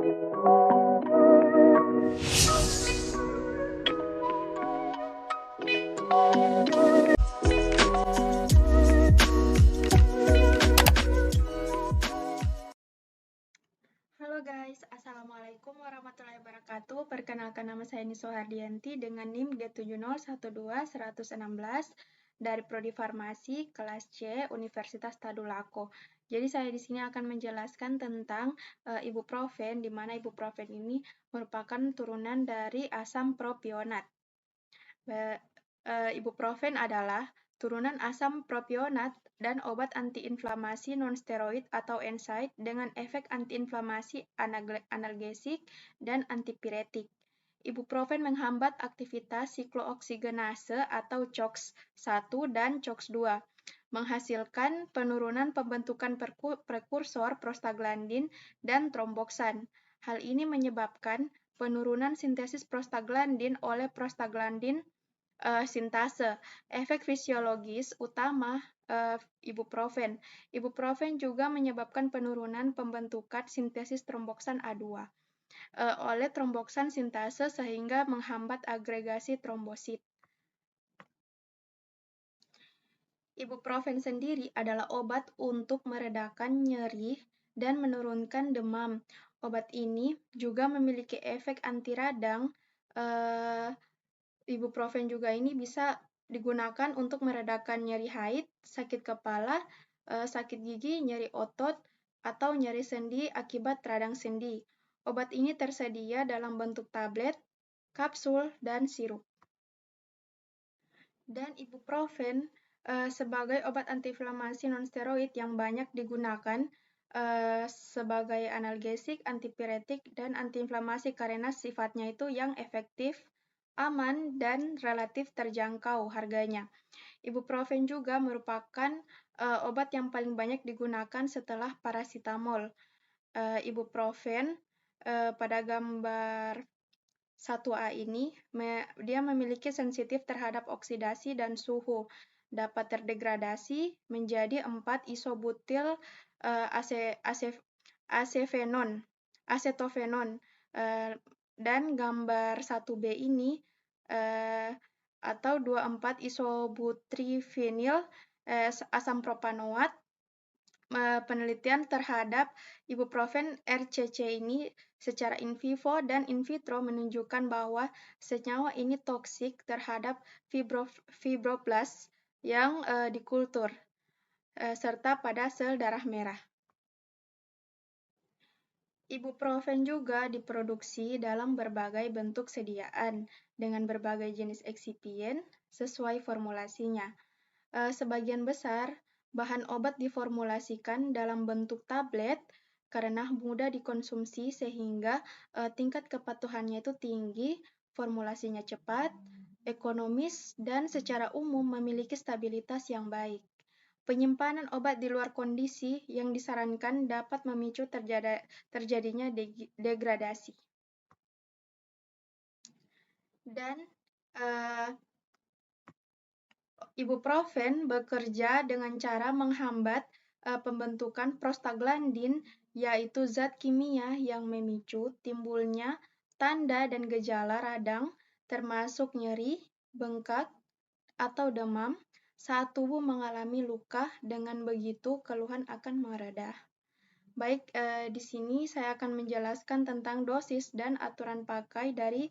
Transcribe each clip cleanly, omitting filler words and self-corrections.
Halo guys, Assalamualaikum warahmatullahi wabarakatuh. Perkenalkan nama saya Niso Hardianti dengan NIM D7012-116 dari Prodi Farmasi kelas C Universitas Tadulako. Jadi saya di sini akan menjelaskan tentang ibuprofen, di mana ibuprofen ini merupakan turunan dari asam propionat. Ibuprofen adalah turunan asam propionat dan obat antiinflamasi nonsteroid atau NSAID dengan efek antiinflamasi, analgesik, dan antipiretik. Ibuprofen menghambat aktivitas siklooksigenase atau COX-1 dan COX-2, menghasilkan penurunan pembentukan prekursor prostaglandin dan tromboksan. Hal ini menyebabkan penurunan sintesis prostaglandin oleh prostaglandin sintase. Efek fisiologis utama ibuprofen. Ibuprofen juga menyebabkan penurunan pembentukan sintesis tromboksan A2 oleh tromboksan sintase sehingga menghambat agregasi trombosit. Ibuprofen sendiri adalah obat untuk meredakan nyeri dan menurunkan demam. Obat ini juga memiliki efek anti radang. Ibuprofen juga ini bisa digunakan untuk meredakan nyeri haid, sakit kepala, sakit gigi, nyeri otot, atau nyeri sendi akibat radang sendi. Obat ini tersedia dalam bentuk tablet, kapsul, dan sirup. Dan ibuprofen sebagai obat antiinflamasi nonsteroid yang banyak digunakan sebagai analgesik, antipiretik, dan antiinflamasi karena sifatnya itu yang efektif, aman, dan relatif terjangkau harganya. Ibuprofen juga merupakan obat yang paling banyak digunakan setelah paracetamol. Ibuprofen pada gambar 1A ini, dia memiliki sensitif terhadap oksidasi dan suhu, dapat terdegradasi menjadi 4-isobutil acetofenon. Dan gambar 1B ini atau 24-isobutyrenil asam propanoat. Penelitian terhadap ibuprofen RCC ini secara in vivo dan in vitro menunjukkan bahwa senyawa ini toksik terhadap fibroblast yang dikultur, serta pada sel darah merah. Ibuprofen juga diproduksi dalam berbagai bentuk sediaan dengan berbagai jenis eksipien sesuai formulasinya. Sebagian besar bahan obat diformulasikan dalam bentuk tablet karena mudah dikonsumsi sehingga tingkat kepatuhannya itu tinggi, formulasinya cepat, ekonomis, dan secara umum memiliki stabilitas yang baik. Penyimpanan obat di luar kondisi yang disarankan dapat memicu terjadinya degradasi. Dan ibuprofen bekerja dengan cara menghambat pembentukan prostaglandin, yaitu zat kimia yang memicu timbulnya tanda dan gejala radang, termasuk nyeri, bengkak, atau demam, saat tubuh mengalami luka. Dengan begitu, keluhan akan mereda. Baik, di sini saya akan menjelaskan tentang dosis dan aturan pakai dari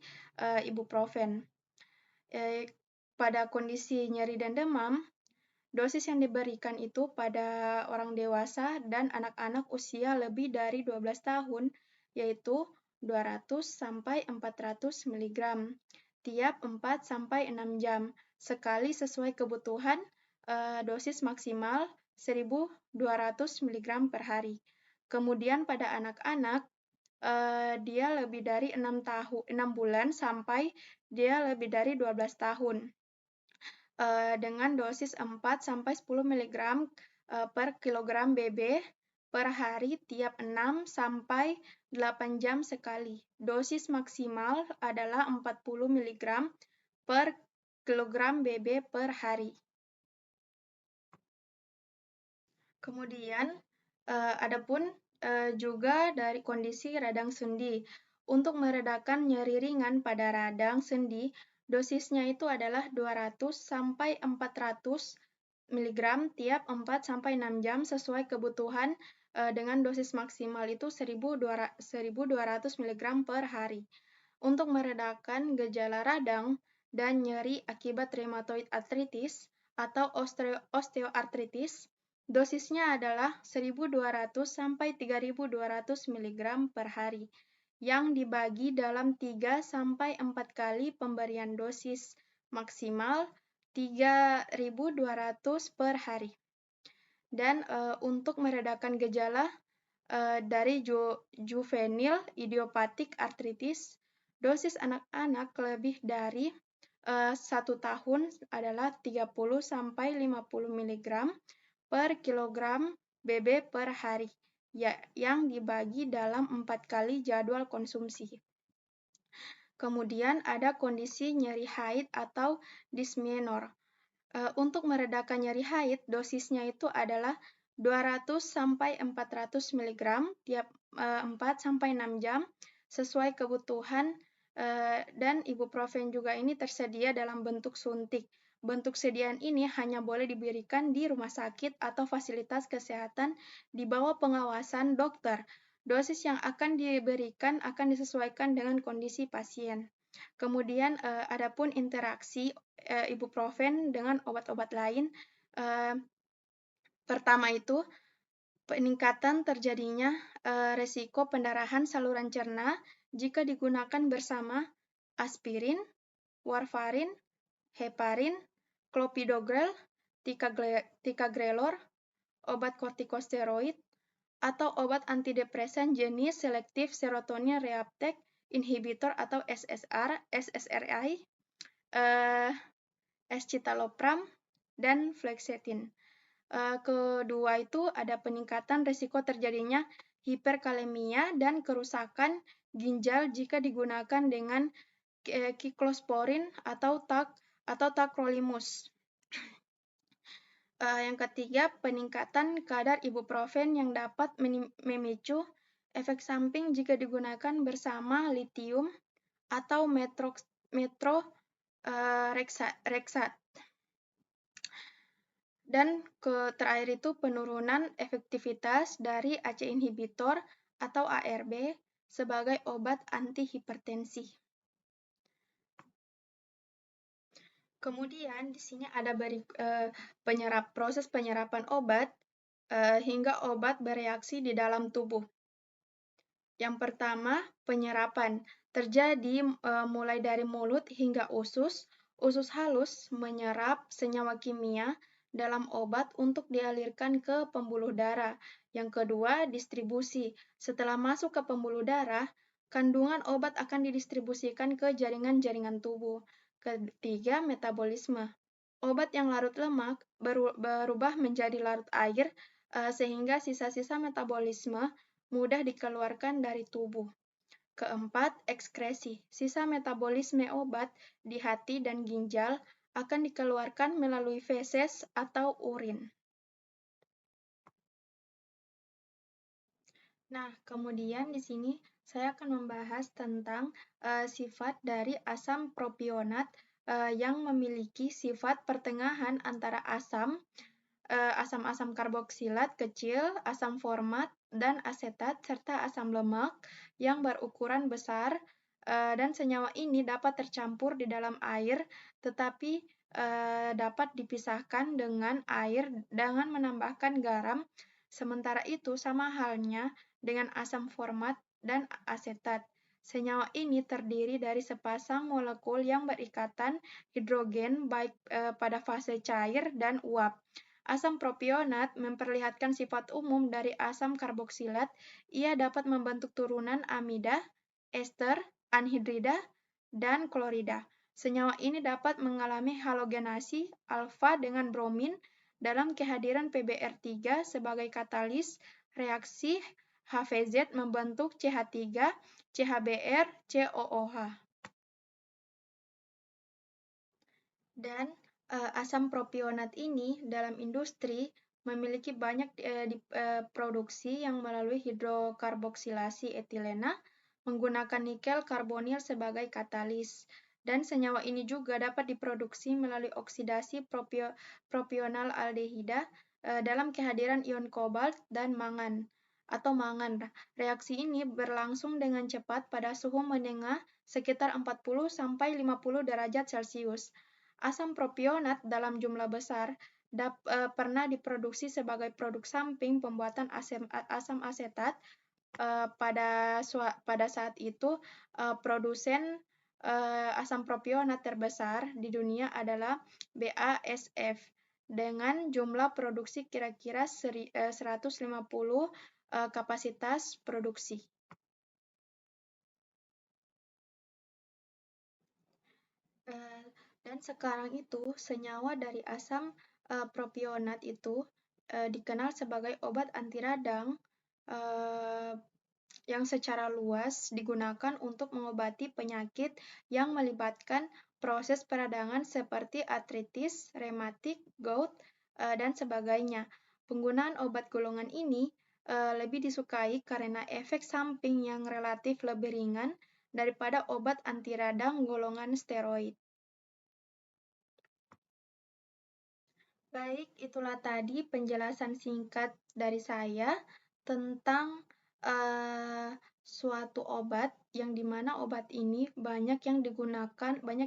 ibuprofen. Pada kondisi nyeri dan demam, dosis yang diberikan itu pada orang dewasa dan anak-anak usia lebih dari 12 tahun, yaitu 200 sampai 400 mg tiap 4 sampai 6 jam sekali sesuai kebutuhan. Dosis maksimal 1.200 mg per hari. Kemudian pada anak-anak, dia lebih dari 6 bulan sampai dia lebih dari 12 tahun. Dengan dosis 4-10 mg per kilogram BB per hari tiap 6-8 jam sekali. Dosis maksimal adalah 40 mg per kilogram BB per hari. Kemudian, adapun juga dari kondisi radang sendi. Untuk meredakan nyeri ringan pada radang sendi, dosisnya itu adalah 200 sampai 400 mg tiap 4 sampai 6 jam sesuai kebutuhan dengan dosis maksimal itu 1200 mg per hari. Untuk meredakan gejala radang dan nyeri akibat rheumatoid arthritis atau osteoartritis, dosisnya adalah 1.200 sampai 3.200 mg per hari, yang dibagi dalam 3 sampai 4 kali pemberian dosis maksimal 3.200 per hari. Dan untuk meredakan gejala dari juvenile idiopathic arthritis, dosis anak-anak lebih dari 1 tahun adalah 30 sampai 50 mg per kilogram BB per hari, yang dibagi dalam 4 kali jadwal konsumsi. Kemudian ada kondisi nyeri haid atau dysmenor. Untuk meredakan nyeri haid, dosisnya itu adalah 200 sampai 400 mg tiap 4 sampai 6 jam sesuai kebutuhan, dan ibuprofen juga ini tersedia dalam bentuk suntik. Bentuk sediaan ini hanya boleh diberikan di rumah sakit atau fasilitas kesehatan di bawah pengawasan dokter. Dosis yang akan diberikan akan disesuaikan dengan kondisi pasien. Kemudian adapun interaksi ibuprofen dengan obat-obat lain, pertama itu peningkatan terjadinya resiko pendarahan saluran cerna jika digunakan bersama aspirin, warfarin, heparin, clopidogrel, ticagrelor, obat kortikosteroid, atau obat antidepresan jenis selektif serotonin reuptake inhibitor atau SSRI, escitalopram, dan fluoxetine. Kedua itu ada peningkatan risiko terjadinya hiperkalemia dan kerusakan ginjal jika digunakan dengan cyclosporin atau tacrolimus. Yang ketiga, peningkatan kadar ibuprofen yang dapat memicu efek samping jika digunakan bersama litium atau metrorexat. Dan terakhir itu penurunan efektivitas dari ACE inhibitor atau ARB sebagai obat antihipertensi. Kemudian di sini ada proses penyerapan obat hingga obat bereaksi di dalam tubuh. Yang pertama, penyerapan terjadi mulai dari mulut hingga usus. Usus halus menyerap senyawa kimia dalam obat untuk dialirkan ke pembuluh darah. Yang kedua, distribusi. Setelah masuk ke pembuluh darah, kandungan obat akan didistribusikan ke jaringan-jaringan tubuh. Ketiga, metabolisme. Obat yang larut lemak berubah menjadi larut air sehingga sisa-sisa metabolisme mudah dikeluarkan dari tubuh. Keempat, ekskresi. Sisa metabolisme obat di hati dan ginjal akan dikeluarkan melalui feses atau urin. Nah, kemudian di sini saya akan membahas tentang sifat dari asam propionat yang memiliki sifat pertengahan antara asam-asam karboksilat kecil, asam format, dan asetat, serta asam lemak yang berukuran besar, dan senyawa ini dapat tercampur di dalam air, tetapi dapat dipisahkan dengan air dengan menambahkan garam. Sementara itu, sama halnya dengan asam format dan asetat. Senyawa ini terdiri dari sepasang molekul yang berikatan hidrogen baik pada fase cair dan uap. Asam propionat memperlihatkan sifat umum dari asam karboksilat. Ia dapat membentuk turunan amida, ester, anhidrida, dan klorida. Senyawa ini dapat mengalami halogenasi alfa dengan bromin dalam kehadiran PbR3 sebagai katalis reaksi HVZ membentuk CH3, CHBr, COOH. Dan asam propionat ini dalam industri memiliki banyak produksi yang melalui hidrokarboksilasi etilena menggunakan nikel karbonil sebagai katalis. Dan senyawa ini juga dapat diproduksi melalui oksidasi propional aldehida dalam kehadiran ion kobalt dan mangan atau mangan. Reaksi ini berlangsung dengan cepat pada suhu menengah sekitar 40–50 derajat Celcius. Asam propionat dalam jumlah besar pernah diproduksi sebagai produk samping pembuatan asam asetat. Pada saat itu, produsen asam propionat terbesar di dunia adalah BASF dengan jumlah produksi kira-kira 150 kapasitas produksi. Dan sekarang itu senyawa dari asam propionat itu dikenal sebagai obat anti radang yang secara luas digunakan untuk mengobati penyakit yang melibatkan proses peradangan seperti artritis, rematik, gout, dan sebagainya. Penggunaan obat golongan ini lebih disukai karena efek samping yang relatif lebih ringan daripada obat anti radang golongan steroid. Baik, itulah tadi penjelasan singkat dari saya tentang suatu obat yang dimana obat ini banyak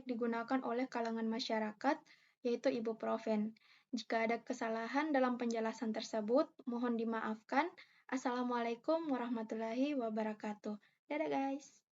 digunakan oleh kalangan masyarakat, yaitu ibuprofen. Jika ada kesalahan dalam penjelasan tersebut, mohon dimaafkan. Assalamualaikum warahmatullahi wabarakatuh. Dadah guys.